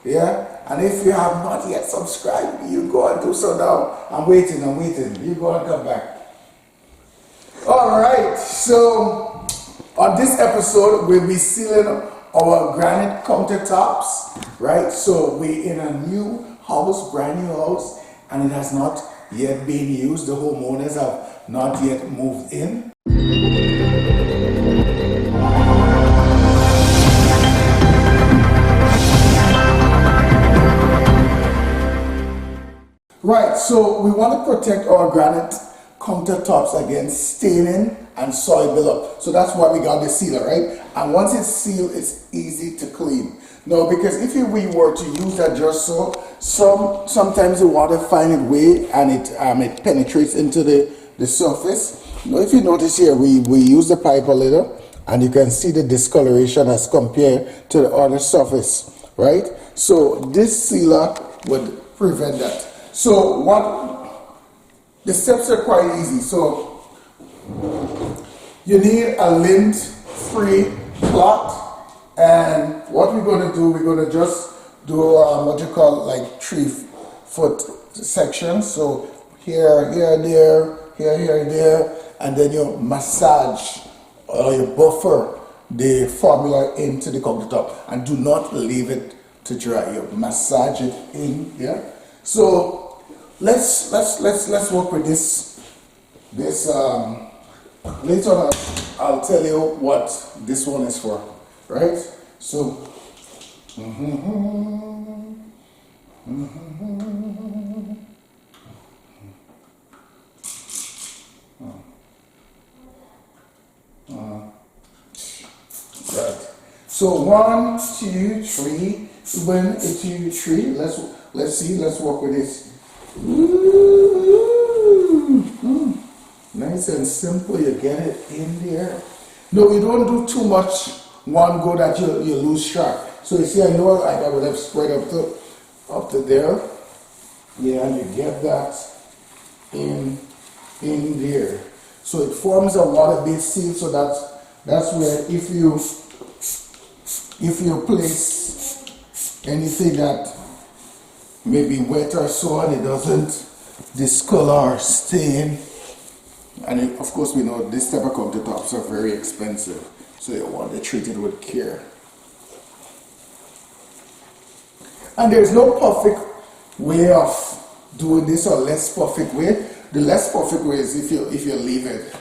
Yeah, and if you have not yet subscribed, you go and do so now. I'm waiting. You go and come back. All right, so on this episode, we'll be sealing our granite countertops, right? So we're in a new house, brand new house, and it has not yet been used. The homeowners have not yet moved in. Right, so we want to protect our granite countertops against staining and soil buildup. So that's why we got the sealer, right? And once it's sealed, it's easy to clean. Now, because if we were to use that just so, sometimes the water finds its way and it penetrates into the surface. Now, if you notice here, we use the pipe a little, and you can see the discoloration as compared to the other surface, right? So this sealer would prevent that. So the steps are quite easy. So you need a lint-free cloth, and what we're going to do, we're going to just do what you call like 3-foot sections. So here, there, and then you massage or you buffer the formula into the countertop, and do not leave it to dry. You massage it in, yeah. So let's work with this. Later on, I'll tell you what this one is for, right? So, right. So 1, 2, 3. 1, 2, 3. Let's see. Let's work with this. Nice and simple. You get it in there. No, you don't do too much one go that you lose track. So you see, I know I will have spread up to there. Yeah, and you get that in there. So it forms a water-based seal. So that's where if you place anything that may be wet or so and it doesn't discolor or stain, and of course we know this type of countertops are very expensive, so you want to treat it with care. And there's no perfect way of doing this, or less perfect way. The less perfect way is if you leave it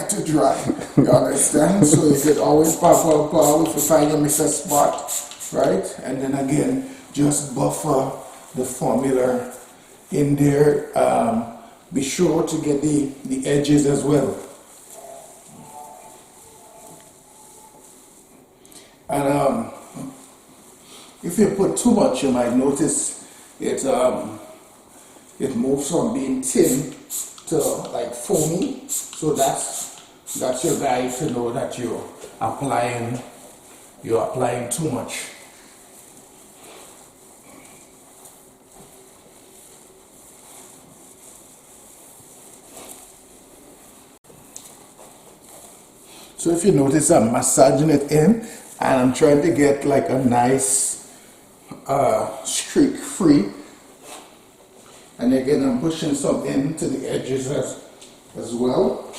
to dry. You understand? So you could always pop if you find you miss a spot, right? And then again, just buffer the formula in there. Be sure to get the edges as well. And if you put too much, you might notice it moves from being thin to like foamy. So that's your guide to know that you're applying too much. So if you notice, I'm massaging it in, and I'm trying to get like a nice streak free. And again, I'm pushing some into the edges as well.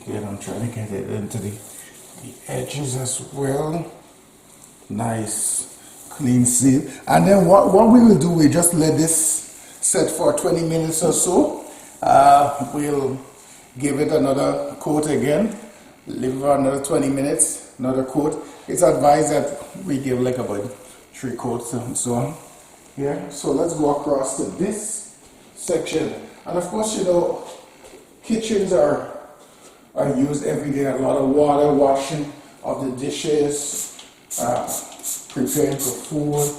Again, I'm trying to get it into the edges as well. Nice clean seal. And then what we will do, we just let this set for 20 minutes or so. We'll give it another coat again, leave it for another 20 minutes, another coat. It's advised that we give like about 3 coats and so on. Yeah, so let's go across to this section. And of course, you know, kitchens are used every day. A lot of water, washing of the dishes, preparing for food,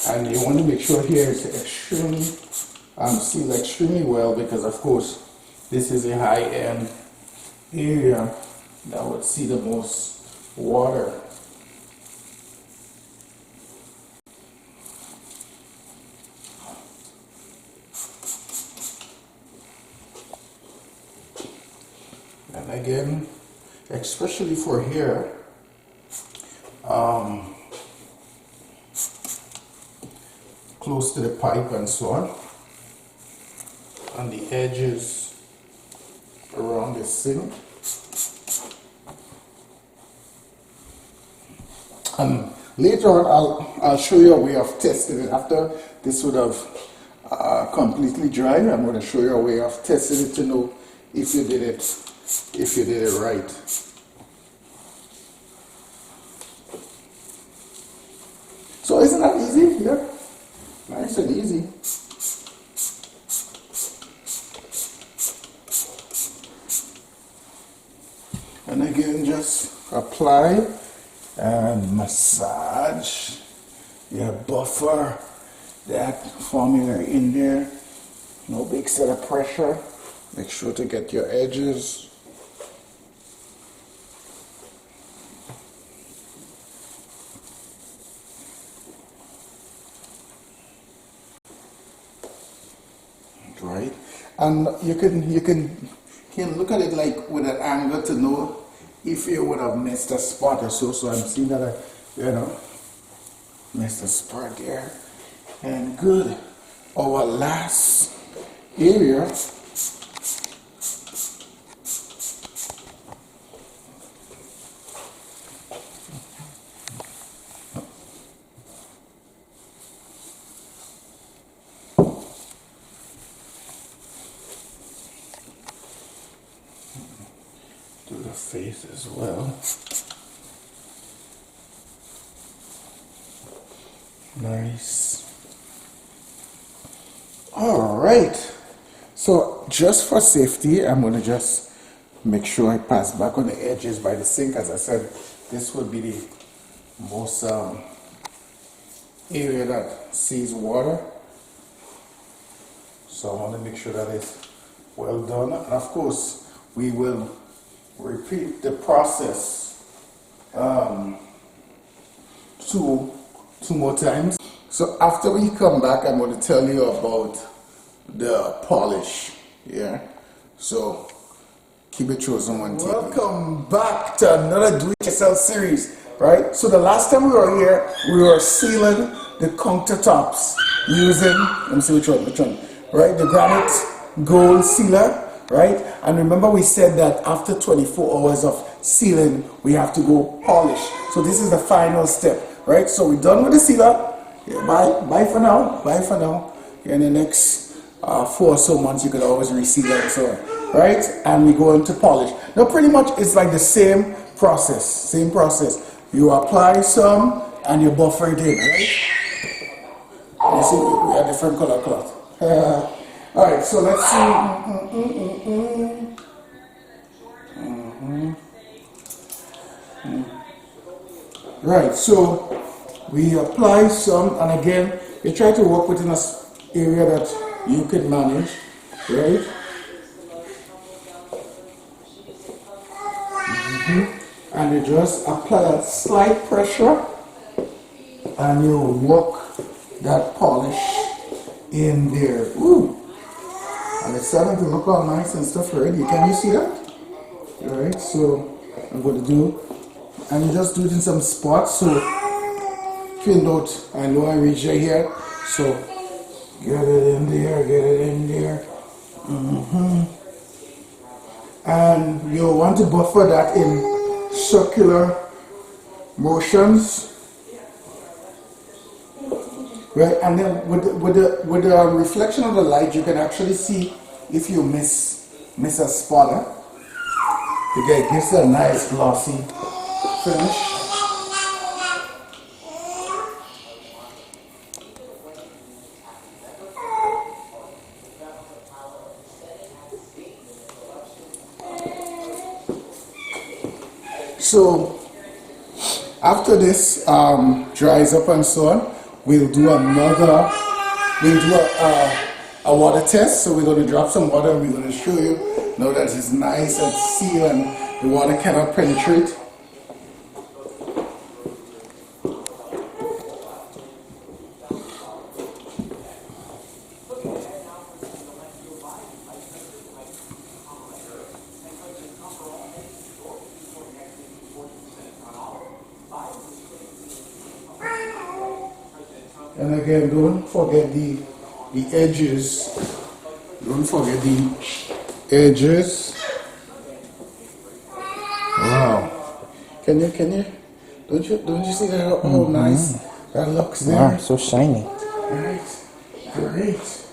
and you want to make sure here is extremely sealed extremely well, because of course this is a high-end area that would see the most water. And again, especially for here, close to the pipe and so on the edges around the sink. And later on, I'll show you a way of testing it. After this would have completely dried, I'm going to show you a way of testing it to know if you did it right. So isn't that easy? Yeah, nice and easy. And again, just apply and massage your buffer, that formula in there. No big set of pressure. Make sure to get your edges. Right, and you can look at it like with an angle to know if you would have missed a spot or so. So I'm seeing that I missed a spot there. And good. Our last area do the face as well. Nice. All right. So just for safety, I'm going to just make sure I pass back on the edges by the sink. As I said, this would be the most area that sees water. So I want to make sure that it's well done. And of course, we will repeat the process two more times. So after we come back, I'm going to tell you about the polish. Yeah. So keep it chosen one. Welcome back to another do-it-yourself series. Right. So the last time we were here, we were sealing the countertops using. Let me see which one. Right. The Granite Gold Sealer. Right? And remember we said that after 24 hours of sealing, we have to go polish. So this is the final step, right? So we're done with the sealer. Yeah, bye for now. Bye for now. In the next 4 or so months, you could always reseal it and so on, right? And we go into polish. Now pretty much it's like the same process. You apply some and you buffer it in, right? You see, we have different color cloth. All right, so let's see. Right, so we apply some, and again, you try to work within an area that you can manage, right? And you just apply a slight pressure, and you work that polish in there. Ooh. And it's starting to look all nice and stuff already. Can you see that? Alright, so I'm going to do, and you just do it in some spots. So fill out, I know I reach right here, so get it in there. And you want to buffer that in circular motions. Right, and then with the reflection of the light, you can actually see if you miss a spot. It gives a nice glossy finish. So after this dries up and so on, we'll do a water test. So we're going to drop some water and we're going to show you now that it's nice and sealed and the water cannot penetrate. And again, don't forget the edges. Don't forget the edges. Wow. Can you don't you see that how nice that looks there? Wow, so shiny. Right. Great.